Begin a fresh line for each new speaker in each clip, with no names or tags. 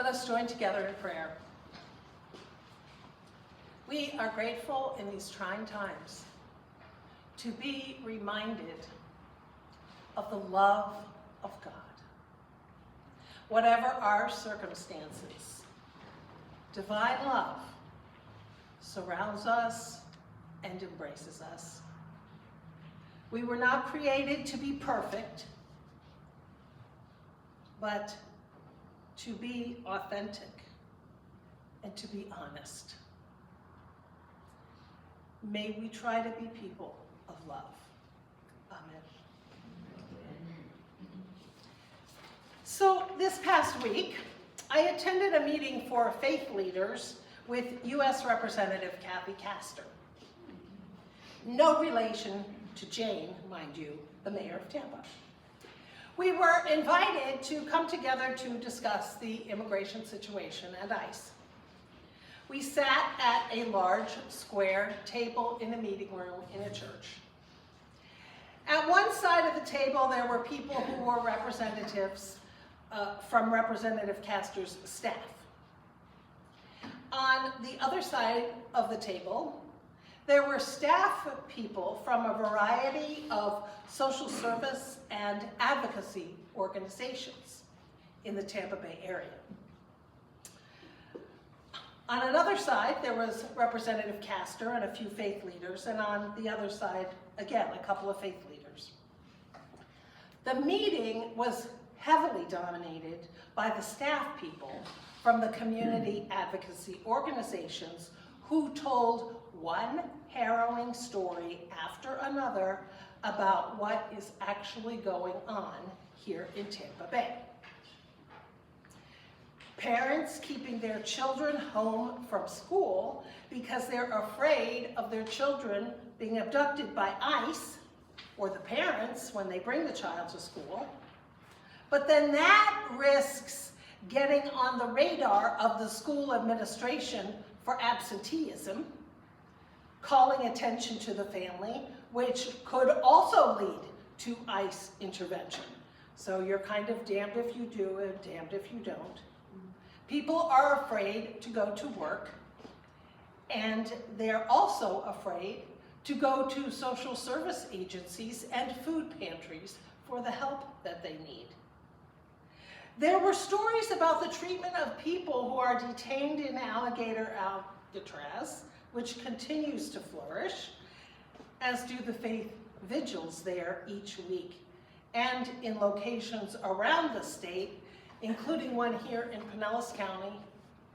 Let us join together in prayer. We are grateful in these trying times to be reminded of the love of God. Whatever our circumstances, divine love surrounds us and embraces us. We were not created to be perfect, but to be authentic and to be honest. May we try to be people of love. Amen. So this past week, I attended a meeting for faith leaders with U.S. Representative Kathy Castor. No relation to Jane, mind you, the mayor of Tampa. We were invited to come together to discuss the immigration situation and ICE. We sat at a large square table in a meeting room in a church. At one side of the table, there were people who were representatives from Representative Castor's staff. On the other side of the table, there were staff people from a variety of social service and advocacy organizations in the Tampa Bay area. On another side, there was Representative Castor and a few faith leaders, and on the other side, again, a couple of faith leaders. The meeting was heavily dominated by the staff people from the community advocacy organizations who told one harrowing story after another about what is actually going on here in Tampa Bay. Parents keeping their children home from school because they're afraid of their children being abducted by ICE or the parents when they bring the child to school. But then that risks getting on the radar of the school administration for absenteeism, calling attention to the family, which could also lead to ICE intervention. So you're kind of damned if you do and damned if you don't. People are afraid to go to work, and they're also afraid to go to social service agencies and food pantries for the help that they need. There were stories about the treatment of people who are detained in Alcatraz, which continues to flourish, as do the faith vigils there each week, and in locations around the state, including one here in Pinellas County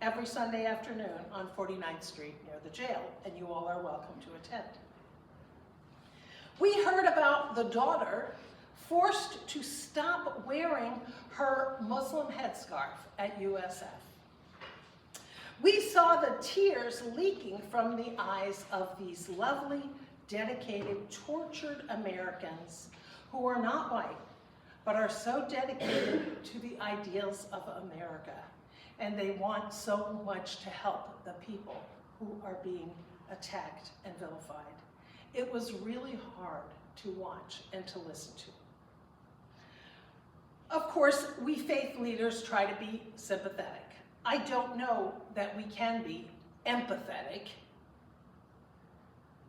every Sunday afternoon on 49th Street near the jail, and you all are welcome to attend. We heard about the daughter forced to stop wearing her Muslim headscarf at USF. We saw the tears leaking from the eyes of these lovely, dedicated, tortured Americans who are not white, but are so dedicated to the ideals of America. And they want so much to help the people who are being attacked and vilified. It was really hard to watch and to listen to. Of course, we faith leaders try to be sympathetic. I don't know that we can be empathetic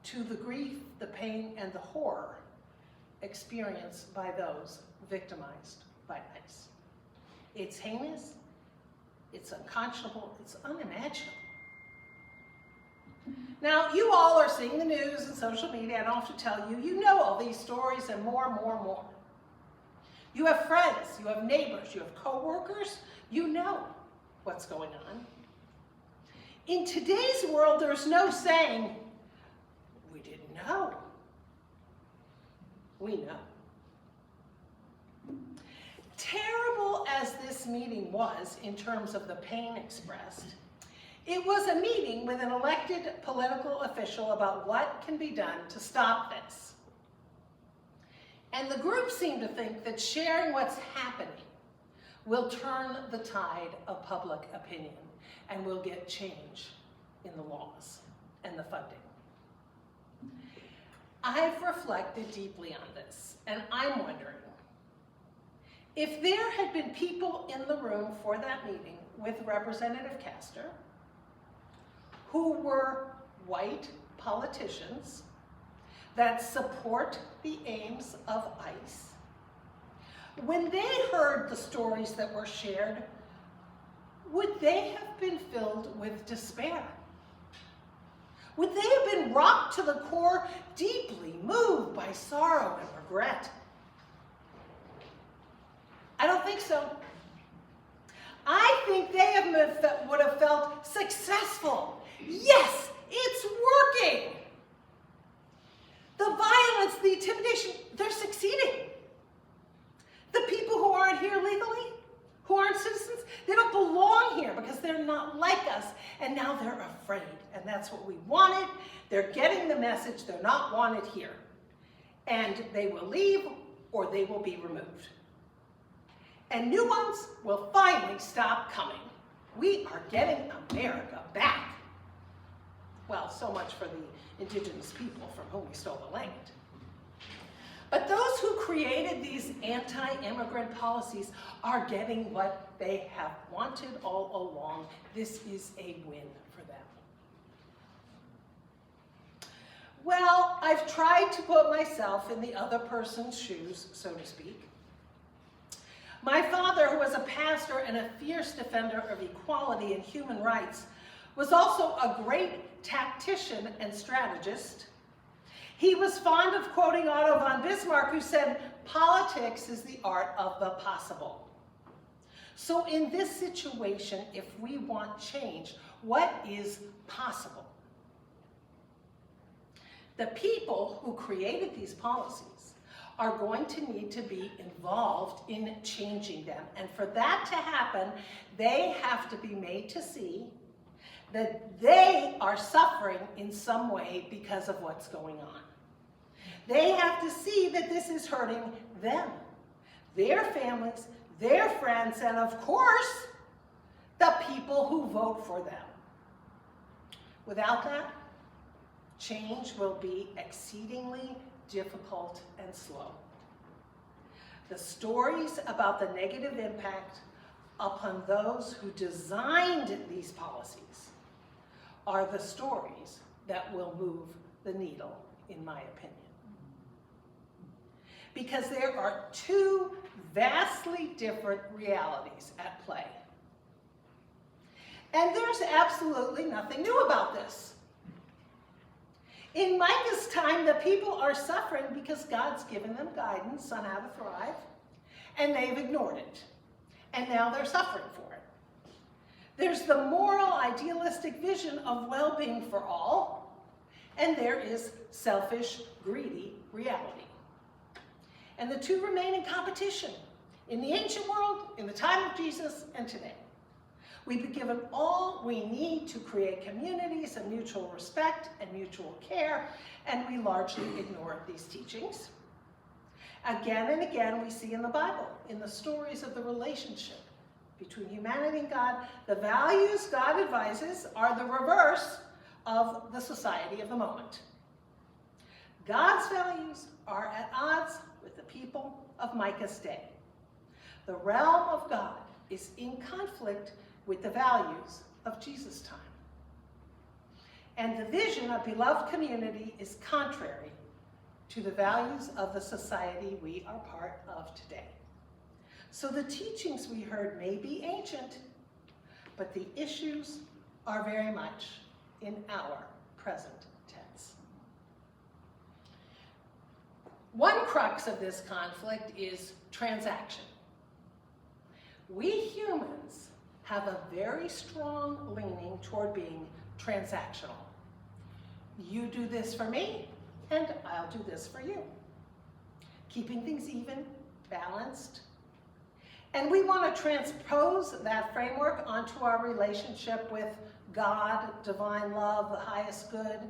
to the grief, the pain, and the horror experienced by those victimized by ICE. It's heinous, it's unconscionable, it's unimaginable. Now, you all are seeing the news and social media. I don't have to tell you, you know all these stories and more. You have friends, you have neighbors, you have coworkers, you know what's going on. In today's world, there's no saying, we didn't know. We know. Terrible as this meeting was in terms of the pain expressed, it was a meeting with an elected political official about what can be done to stop this. And the group seemed to think that sharing what's happening will turn the tide of public opinion and will get change in the laws and the funding. I've reflected deeply on this, and I'm wondering, If there had been people in the room for that meeting with Representative Castor who were white politicians that support the aims of ICE, when they heard the stories that were shared, would they have been filled with despair? Would they have been rocked to the core, deeply moved by sorrow and regret? I don't think so. I think they would have felt successful. Yes, it's working. The violence, the intimidation, they're succeeding. The people who aren't here legally, who aren't citizens, they don't belong here because they're not like us, and now they're afraid, and that's what we wanted. They're getting the message they're not wanted here, and they will leave or they will be removed. And new ones will finally stop coming. We are getting America back. Well, so much for the indigenous people from whom we stole the land. But those who created these anti-immigrant policies are getting what they have wanted all along. This is a win for them. Well, I've tried to put myself in the other person's shoes, so to speak. My father, who was a pastor and a fierce defender of equality and human rights, was also a great tactician and strategist. He was fond of quoting Otto von Bismarck, who said, "Politics is the art of the possible." So in this situation, if we want change, what is possible? The people who created these policies are going to need to be involved in changing them. And for that to happen, they have to be made to see that they are suffering in some way because of what's going on. They have to see that this is hurting them, their families, their friends, and of course, the people who vote for them. Without that, change will be exceedingly difficult and slow. The stories about the negative impact upon those who designed these policies are the stories that will move the needle, in my opinion. Because there are two vastly different realities at play. And there's absolutely nothing new about this. In Micah's time, the people are suffering because God's given them guidance on how to thrive, and they've ignored it. And now they're suffering for it. There's the moral, idealistic vision of well-being for all, and there is selfish, greedy reality. And the two remain in competition in the ancient world, in the time of Jesus, and today. We've been given all we need to create communities of mutual respect and mutual care, and we largely ignore these teachings. Again and again, we see in the Bible, in the stories of the relationship between humanity and God, the values God advises are the reverse of the society of the moment. God's values are at odds with the people of Micah's day. The realm of God is in conflict with the values of Jesus' time. And the vision of beloved community is contrary to the values of the society we are part of today. So the teachings we heard may be ancient, but the issues are very much in our present tense. One crux of this conflict is transaction. We humans have a very strong leaning toward being transactional. You do this for me, and I'll do this for you. Keeping things even, balanced. And we want to transpose that framework onto our relationship with God, divine love, the highest good,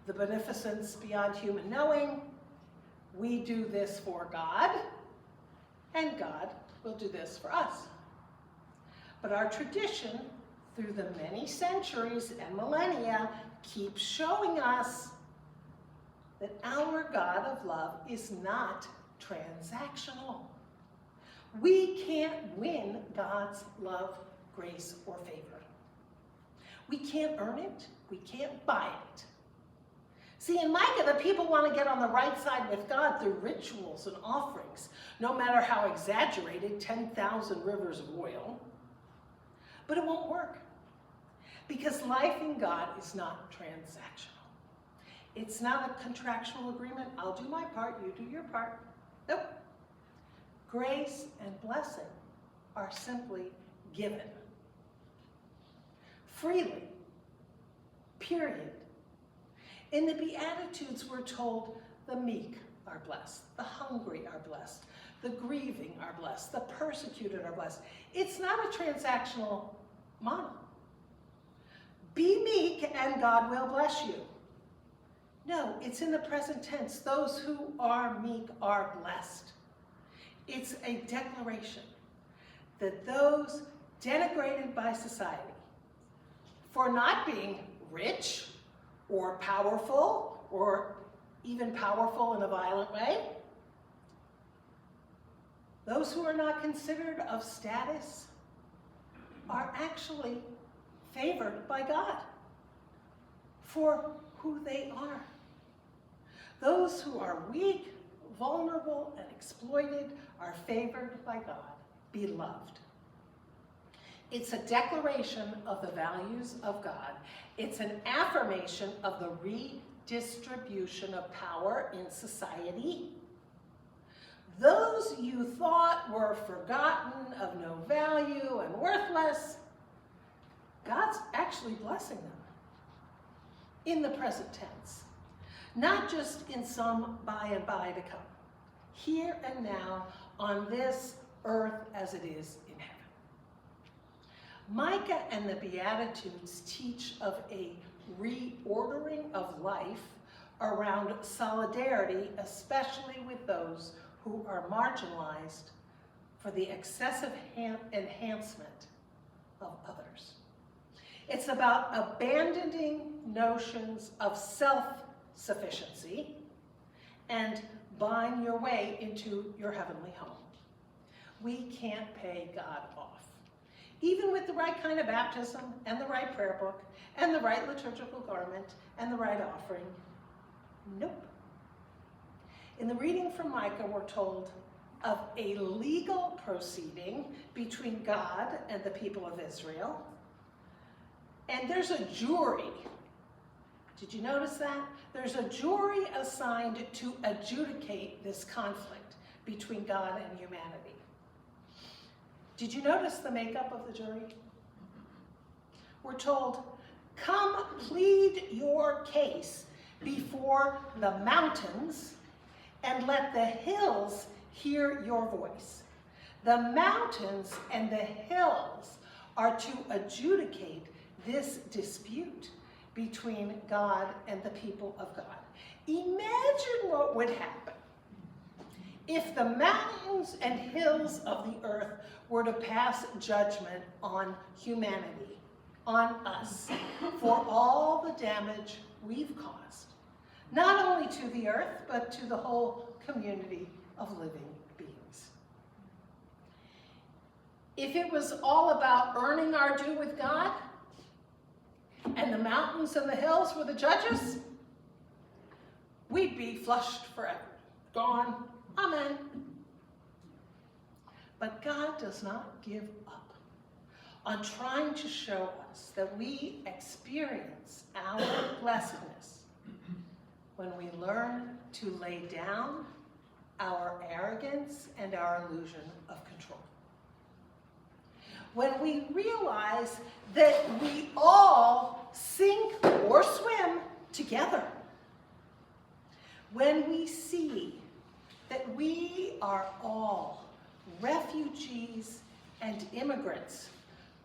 the beneficence beyond human knowing. We do this for God, and God will do this for us. But our tradition, through the many centuries and millennia, keeps showing us that our God of love is not transactional. We can't win God's love, grace, or favor. We can't earn it. We can't buy it. See, in Micah, the people want to get on the right side with God through rituals and offerings, no matter how exaggerated, 10,000 rivers of oil. But it won't work, because life in God is not transactional. It's not a contractual agreement. I'll do my part, you do your part. Nope. Grace and blessing are simply given. Freely. Period. In the Beatitudes, we're told the meek are blessed, the hungry are blessed, the grieving are blessed, the persecuted are blessed. It's not a transactional model. Be meek and God will bless you. No, it's in the present tense. Those who are meek are blessed. It's a declaration that those denigrated by society for not being rich or powerful or even powerful in a violent way, those who are not considered of status are actually favored by God for who they are. Those who are weak, vulnerable, and exploited are favored by God, beloved. It's a declaration of the values of God. It's an affirmation of the redistribution of power in society. Those you thought were forgotten, of no value, and worthless, God's actually blessing them in the present tense, not just in some by and by to come, here and now on this earth as it is in heaven. Micah and the Beatitudes teach of a reordering of life around solidarity, especially with those who are marginalized for the excessive enhancement of others. It's about abandoning notions of self-sufficiency and buying your way into your heavenly home. We can't pay God off. Even with the right kind of baptism and the right prayer book and the right liturgical garment and the right offering, nope. In the reading from Micah, we're told of a legal proceeding between God and the people of Israel. And there's a jury. Did you notice that? There's a jury assigned to adjudicate this conflict between God and humanity. Did you notice the makeup of the jury? We're told, come plead your case before the mountains and let the hills hear your voice. The mountains and the hills are to adjudicate this dispute between God and the people of God. Imagine what would happen if the mountains and hills of the earth were to pass judgment on humanity, on us, for all the damage we've caused, not only to the earth, but to the whole community of living beings. If it was all about earning our due with God, and the mountains and the hills were the judges, we'd be flushed forever, gone, amen. But God does not give up on trying to show us that we experience our blessedness when we learn to lay down our arrogance and our illusion of control. When we realize that we all sink or swim together. When we see that we are all refugees and immigrants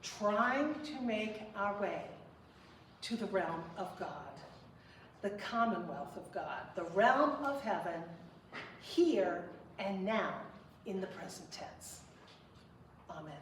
trying to make our way to the realm of God, the commonwealth of God, the realm of heaven, here and now in the present tense. Amen.